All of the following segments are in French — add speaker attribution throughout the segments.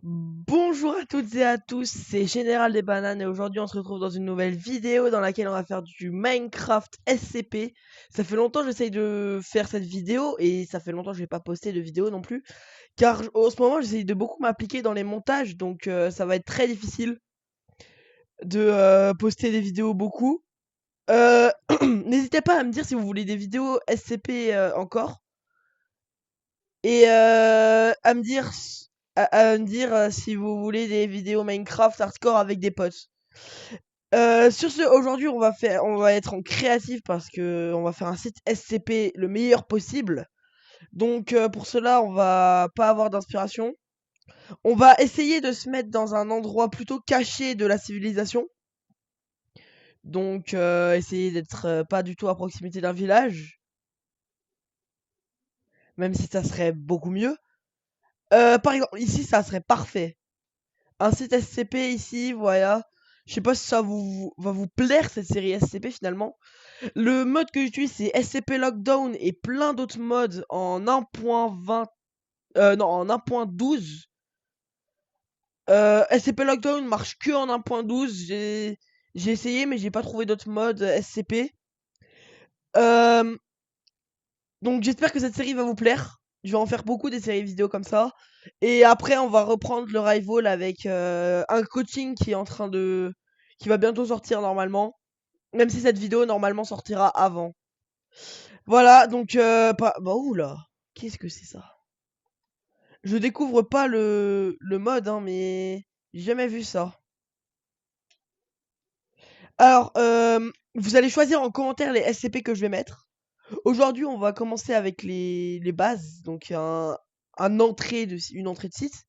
Speaker 1: Bonjour à toutes et à tous, c'est Général des Bananes et aujourd'hui on se retrouve dans une nouvelle vidéo dans laquelle on va faire du Minecraft SCP. Ça fait longtemps que j'essaye de faire cette vidéo et ça fait longtemps que je n'ai pas posté de vidéo non plus car en ce moment j'essaye de beaucoup m'appliquer dans les montages donc ça va être très difficile de poster des vidéos beaucoup. Euh, N'hésitez pas à me dire si vous voulez des vidéos SCP encore et à me dire si vous voulez des vidéos Minecraft hardcore avec des potes. Sur ce, aujourd'hui, on va être en créatif parce que on va faire un site SCP le meilleur possible. Donc, pour cela, on va pas avoir d'inspiration. On va essayer de se mettre dans un endroit plutôt caché de la civilisation. Donc, essayer d'être pas du tout à proximité d'un village, même si ça serait beaucoup mieux. Par exemple, ici, ça serait parfait. Un site SCP ici, voilà. Je sais pas si va vous plaire cette série SCP finalement. Le mode que j'utilise c'est SCP Lockdown et plein d'autres modes en 1.20, non en 1.12. SCP Lockdown marche que en 1.12. J'ai essayé mais j'ai pas trouvé d'autres modes SCP. Euh, donc j'espère que cette série va vous plaire. Je vais en faire beaucoup des séries vidéo comme ça. Et après on va reprendre le rival avec un coaching qui va bientôt sortir normalement. Même si cette vidéo normalement sortira avant. Voilà, donc bah oula, qu'est-ce que c'est ça? Je découvre pas le mode, hein, mais j'ai jamais vu ça. Alors, vous allez choisir en commentaire les SCP que je vais mettre. Aujourd'hui, on va commencer avec les bases, donc une entrée de site.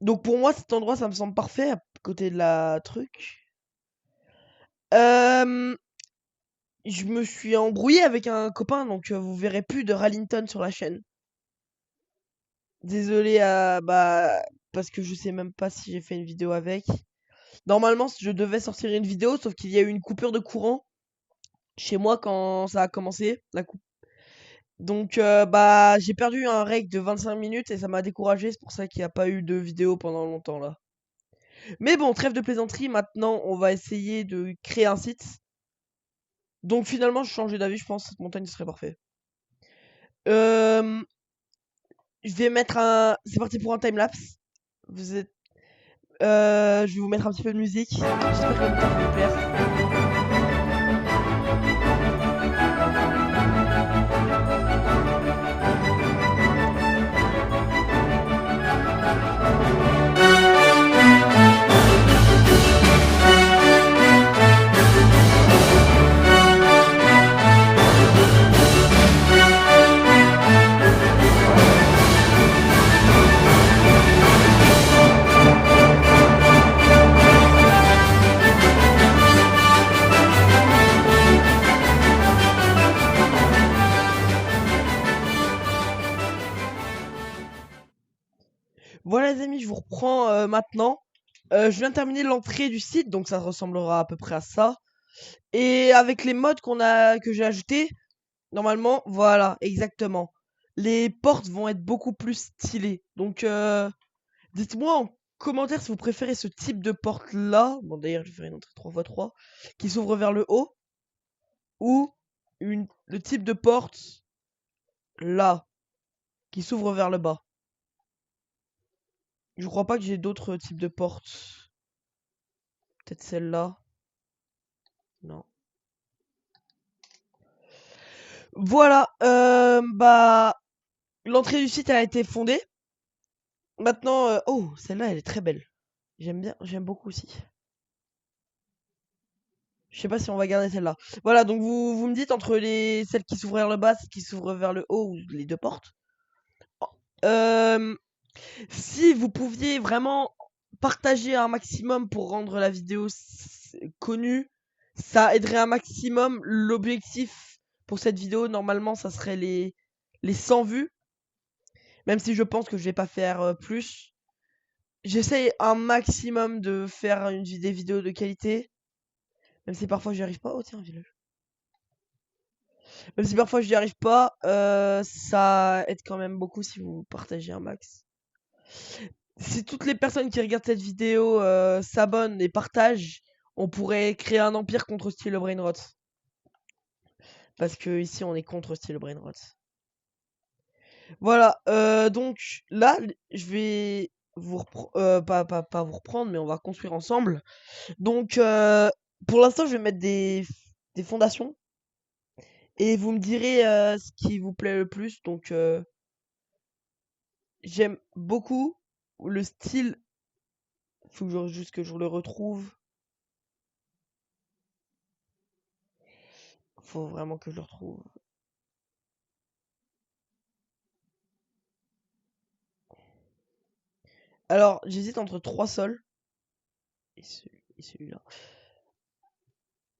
Speaker 1: Donc pour moi, cet endroit, ça me semble parfait à côté de la truc. Euh, je me suis embrouillé avec un copain, donc vous verrez plus de Rallington sur la chaîne. Désolé parce que je sais même pas si j'ai fait une vidéo avec. Normalement, je devais sortir une vidéo, sauf qu'il y a eu une coupure de courant chez moi quand ça a commencé, la coupe. Donc j'ai perdu un rec de 25 minutes et ça m'a découragé, c'est pour ça qu'il n'y a pas eu de vidéo pendant longtemps là. Mais bon, trêve de plaisanterie, maintenant on va essayer de créer un site. Donc finalement, je changeais d'avis, je pense que cette montagne serait parfait. Euh, je vais mettre un. C'est parti pour un timelapse. Vous êtes je vais vous mettre un petit peu de musique. J'espère que la musique va vous plaire. Voilà les amis, je vous reprends maintenant. Je viens de terminer l'entrée du site, donc ça ressemblera à peu près à ça. Et avec les modes que j'ai ajoutés, normalement, voilà, exactement. Les portes vont être beaucoup plus stylées. Donc dites-moi en commentaire si vous préférez ce type de porte là. Bon d'ailleurs je vais faire une entrée 3x3 qui s'ouvre vers le haut. Ou le type de porte là qui s'ouvre vers le bas. Je crois pas que j'ai d'autres types de portes. Peut-être celle-là. Non. Voilà, l'entrée du site a été fondée. Maintenant, oh, celle-là, elle est très belle. J'aime bien, j'aime beaucoup aussi. Je sais pas si on va garder celle-là. Voilà, donc vous me dites entre celles qui s'ouvrent vers le bas, celles qui s'ouvrent vers le haut ou les deux portes. Euh, Si vous pouviez vraiment partager un maximum pour rendre la vidéo connue, ça aiderait un maximum. L'objectif pour cette vidéo, normalement, ça serait les 100 vues. Même si je pense que je vais pas faire plus. J'essaye un maximum de faire des vidéos de qualité. Même si parfois j'y arrive pas. Oh tiens, un village. Même si parfois j'y arrive pas, ça aide quand même beaucoup si vous partagez un max. Si toutes les personnes qui regardent cette vidéo s'abonnent et partagent, on pourrait créer un empire contre Style Brainrot. Parce que ici on est contre Style Brainrot. Voilà, donc là, je vais vous pas vous reprendre, mais on va construire ensemble. Donc, pour l'instant, je vais mettre des fondations et vous me direz ce qui vous plaît le plus. Donc, j'aime beaucoup le style. Faut juste que je le retrouve. Faut vraiment que je le retrouve. Alors, j'hésite entre trois sols et celui-là.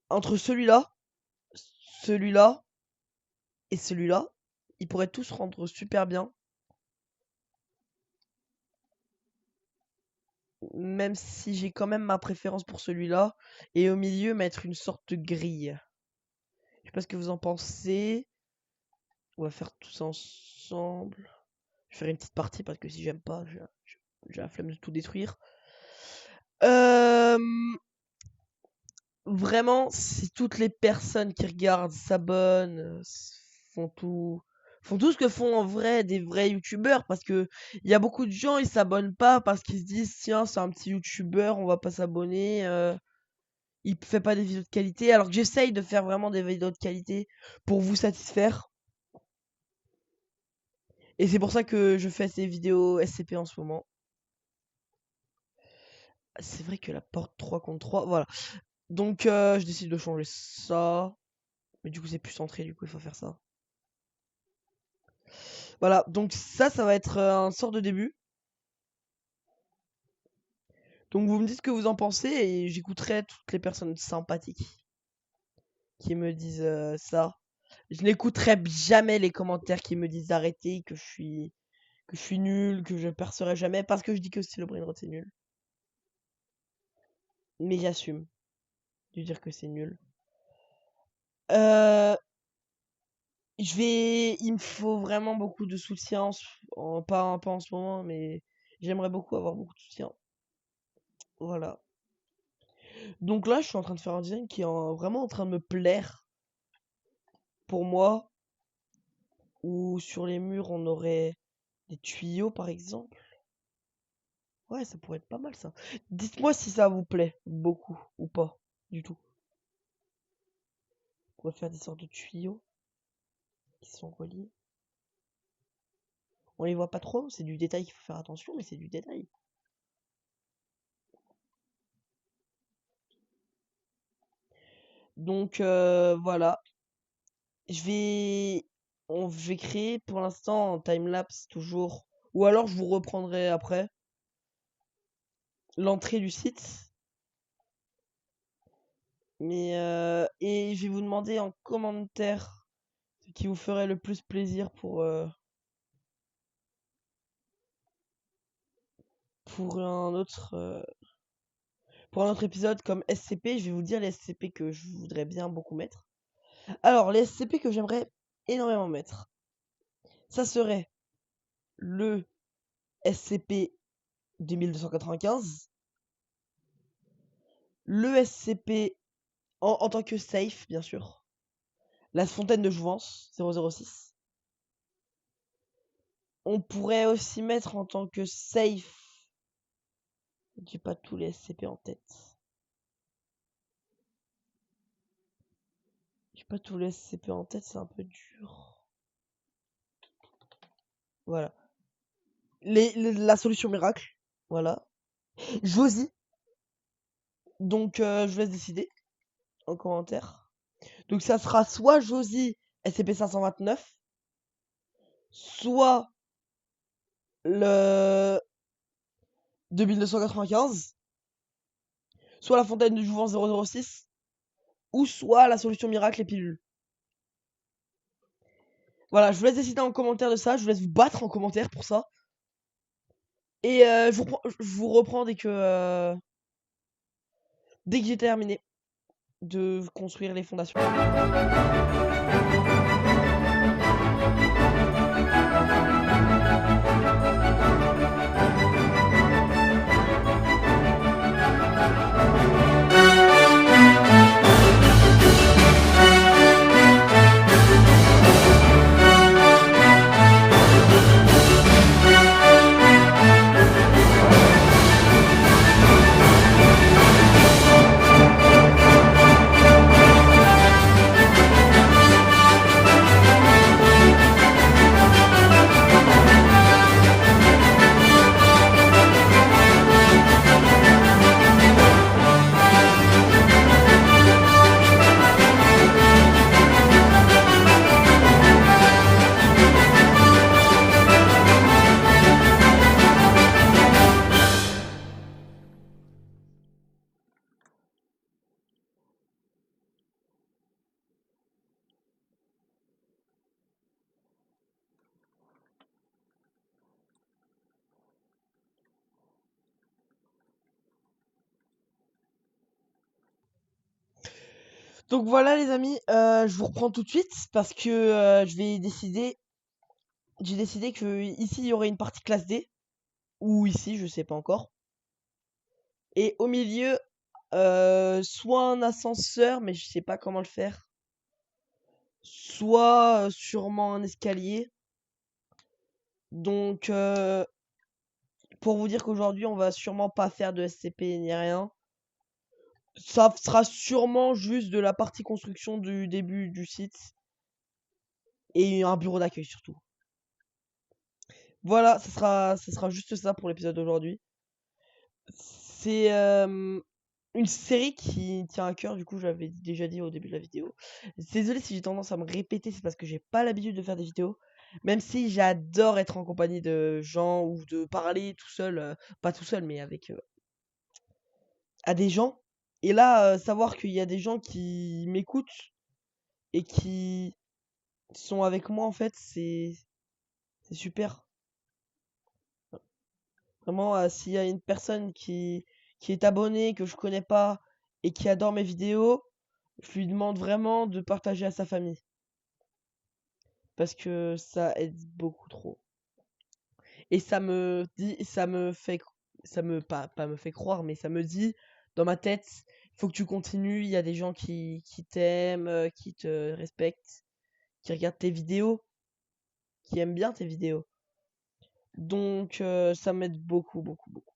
Speaker 1: Entre celui-là, celui-là et celui-là, ils pourraient tous rendre super bien. Même si j'ai quand même ma préférence pour celui-là. Et au milieu, mettre une sorte de grille. Je sais pas ce que vous en pensez. On va faire tout ça ensemble. Je vais faire une petite partie parce que si j'aime pas, j'ai la flemme de tout détruire. Euh, Vraiment, si toutes les personnes qui regardent s'abonnent, font tout ce que font en vrai des vrais youtubeurs, parce que il y a beaucoup de gens, ils s'abonnent pas parce qu'ils se disent tiens, c'est un petit youtubeur, on va pas s'abonner, il fait pas des vidéos de qualité, alors que j'essaye de faire vraiment des vidéos de qualité pour vous satisfaire. Et c'est pour ça que je fais ces vidéos SCP en ce moment. C'est vrai que la porte 3 contre 3, voilà. Donc je décide de changer ça. Mais du coup c'est plus centré, du coup il faut faire ça. Voilà, donc ça va être un sort de début. Donc vous me dites ce que vous en pensez et j'écouterai toutes les personnes sympathiques qui me disent ça. Je n'écouterai jamais les commentaires qui me disent d'arrêter, que je suis nul, que je percerai jamais parce que je dis que c'est le brainrot c'est nul. Mais j'assume de dire que c'est nul. Euh, il me faut vraiment beaucoup de soutien, pas en ce moment, mais j'aimerais beaucoup avoir beaucoup de soutien. Voilà. Donc là, je suis en train de faire un design qui est vraiment en train de me plaire pour moi. Ou sur les murs, on aurait des tuyaux, par exemple. Ouais, ça pourrait être pas mal, ça. Dites-moi si ça vous plaît beaucoup ou pas, du tout. On va faire des sortes de tuyaux qui sont reliés. On les voit pas trop, c'est du détail qu'il faut faire attention, mais c'est du détail. Donc voilà. Je vais créer pour l'instant en timelapse toujours. Ou alors je vous reprendrai après l'entrée du site. Mais et je vais vous demander en commentaire ce qui vous ferait le plus plaisir pour un autre épisode comme SCP. Je vais vous dire les SCP que je voudrais bien beaucoup mettre. Alors, les SCP que j'aimerais énormément mettre, ça serait le SCP 2295, le SCP en tant que safe, bien sûr, la fontaine de jouvence 006. On pourrait aussi mettre en tant que safe, j'ai pas tous les SCP en tête. J'ai pas tous les SCP en tête, c'est un peu dur. Voilà. La solution miracle. Voilà. Josie. Donc, je vous laisse décider en commentaire. Donc, ça sera soit Josie SCP-529, soit le 2295, soit la fontaine de jouvence 006, ou soit la solution miracle et pilule. Voilà, je vous laisse décider en commentaire de ça. Je vous laisse vous battre en commentaire pour ça. Et je vous reprends dès que j'ai terminé de construire les fondations. Donc voilà les amis, je vous reprends tout de suite parce que j'ai décidé que ici il y aurait une partie classe D, ou ici, je sais pas encore. Et au milieu, soit un ascenseur, mais je sais pas comment le faire, soit sûrement un escalier. Donc pour vous dire qu'aujourd'hui on va sûrement pas faire de SCP ni rien. Ça sera sûrement juste de la partie construction du début du site et un bureau d'accueil surtout. Voilà, ça sera juste ça pour l'épisode d'aujourd'hui. C'est une série qui tient à cœur, du coup j'avais déjà dit au début de la vidéo. Désolé si j'ai tendance à me répéter, c'est parce que j'ai pas l'habitude de faire des vidéos. Même si j'adore être en compagnie de gens ou de parler tout seul, pas tout seul mais avec à des gens. Et là, savoir qu'il y a des gens qui m'écoutent et qui sont avec moi en fait, c'est super. Vraiment, s'il y a une personne qui est abonnée, que je connais pas et qui adore mes vidéos, je lui demande vraiment de partager à sa famille. Parce que ça aide beaucoup trop. Et ça me fait, pas me fait croire, mais ça me dit dans ma tête, faut que tu continues, il y a des gens qui t'aiment, qui te respectent, qui regardent tes vidéos, qui aiment bien tes vidéos. Donc, ça m'aide beaucoup, beaucoup, beaucoup.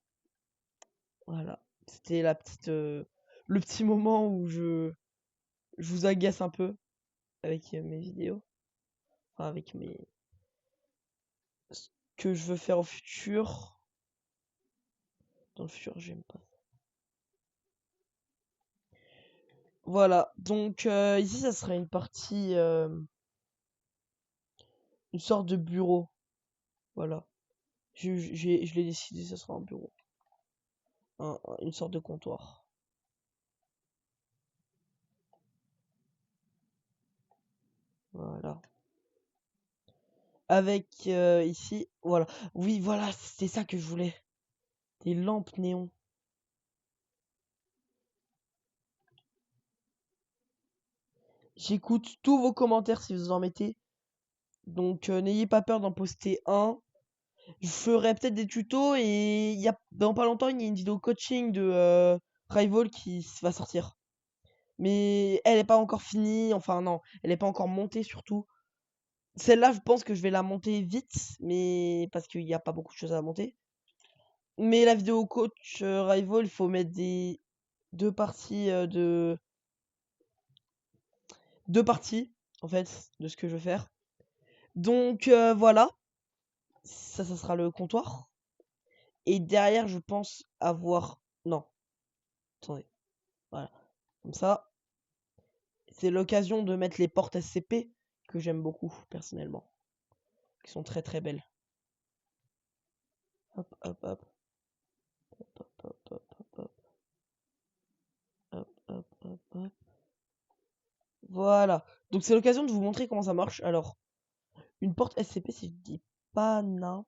Speaker 1: Voilà. C'était le petit moment où je vous agace un peu avec mes vidéos. Enfin, avec ce que je veux faire au futur. Dans le futur, j'aime pas. Voilà. Donc, ici, ça serait une partie, une sorte de bureau. Voilà. Je l'ai décidé, ça sera un bureau. Une sorte de comptoir. Voilà. Avec ici, voilà. Oui, voilà, c'était ça que je voulais. Des lampes néon. J'écoute tous vos commentaires si vous en mettez. Donc n'ayez pas peur d'en poster un. Je ferai peut-être des tutos et il y a dans pas longtemps il y a une vidéo coaching de Rival qui va sortir. Mais elle est pas encore finie, enfin non, elle est pas encore montée surtout. Celle-là, je pense que je vais la monter vite, mais parce qu'il n'y a pas beaucoup de choses à monter. Mais la vidéo coach Rival, il faut mettre des deux parties deux parties en fait de ce que je veux faire. Donc voilà, ça sera le comptoir. Et derrière, je pense avoir non, attendez, voilà, comme ça. C'est l'occasion de mettre les portes SCP que j'aime beaucoup personnellement, qui sont très très belles. Hop hop hop hop hop hop hop hop hop hop hop hop. Voilà. Donc c'est l'occasion de vous montrer comment ça marche. Alors, une porte SCP, si je dis pas non,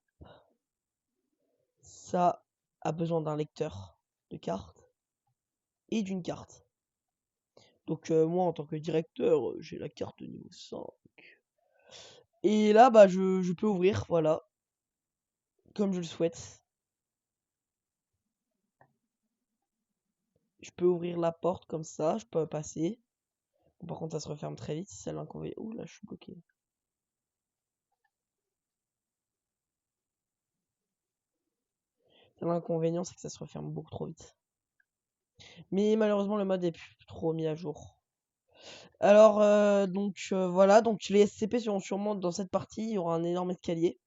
Speaker 1: ça a besoin d'un lecteur de carte et d'une carte. Donc moi en tant que directeur, j'ai la carte de niveau 5. Et là bah je peux ouvrir, voilà, comme je le souhaite. Je peux ouvrir la porte comme ça, je peux passer. Bon, par contre, ça se referme très vite, c'est l'inconvénient. Ouh là, je suis bloqué. L'inconvénient, c'est que ça se referme beaucoup trop vite. Mais malheureusement, le mode est plus trop mis à jour. Alors, voilà, donc les SCP seront sûrement dans cette partie, il y aura un énorme escalier.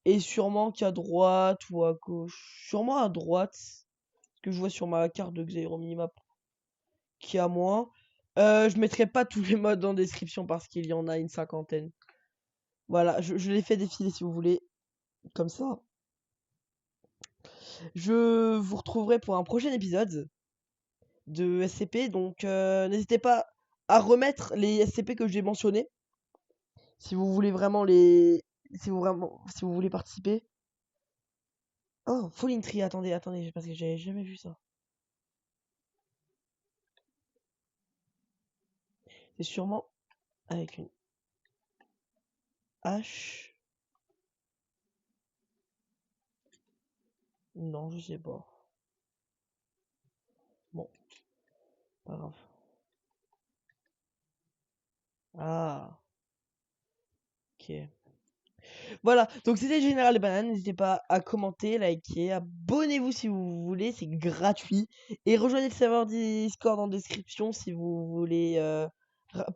Speaker 1: Et sûrement qu'à droite ou à gauche, sûrement à droite, ce que je vois sur ma carte de Xaero Minimap, qui est à moi. Je mettrai pas tous les modes en description parce qu'il y en a une cinquantaine. Voilà, je les fais défiler si vous voulez, comme ça. Je vous retrouverai pour un prochain épisode de SCP, donc n'hésitez pas à remettre les SCP que j'ai mentionnés, si vous voulez vraiment si vous voulez participer. Oh, Falling Tree, attendez, parce que j'ai jamais vu ça. C'est sûrement avec une H. Non, je sais pas. Bon, pas grave. Ah, ok. Voilà, donc c'était Général des Bananes. N'hésitez pas à commenter, liker, abonnez-vous si vous voulez, c'est gratuit. Et rejoignez le serveur Discord en description si vous voulez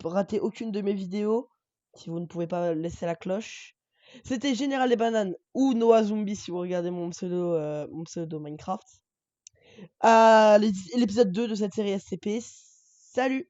Speaker 1: rater aucune de mes vidéos. Si vous ne pouvez pas laisser la cloche. C'était Général des Bananes ou Noah Zombie si vous regardez mon pseudo Minecraft. À l'épisode 2 de cette série SCP. Salut!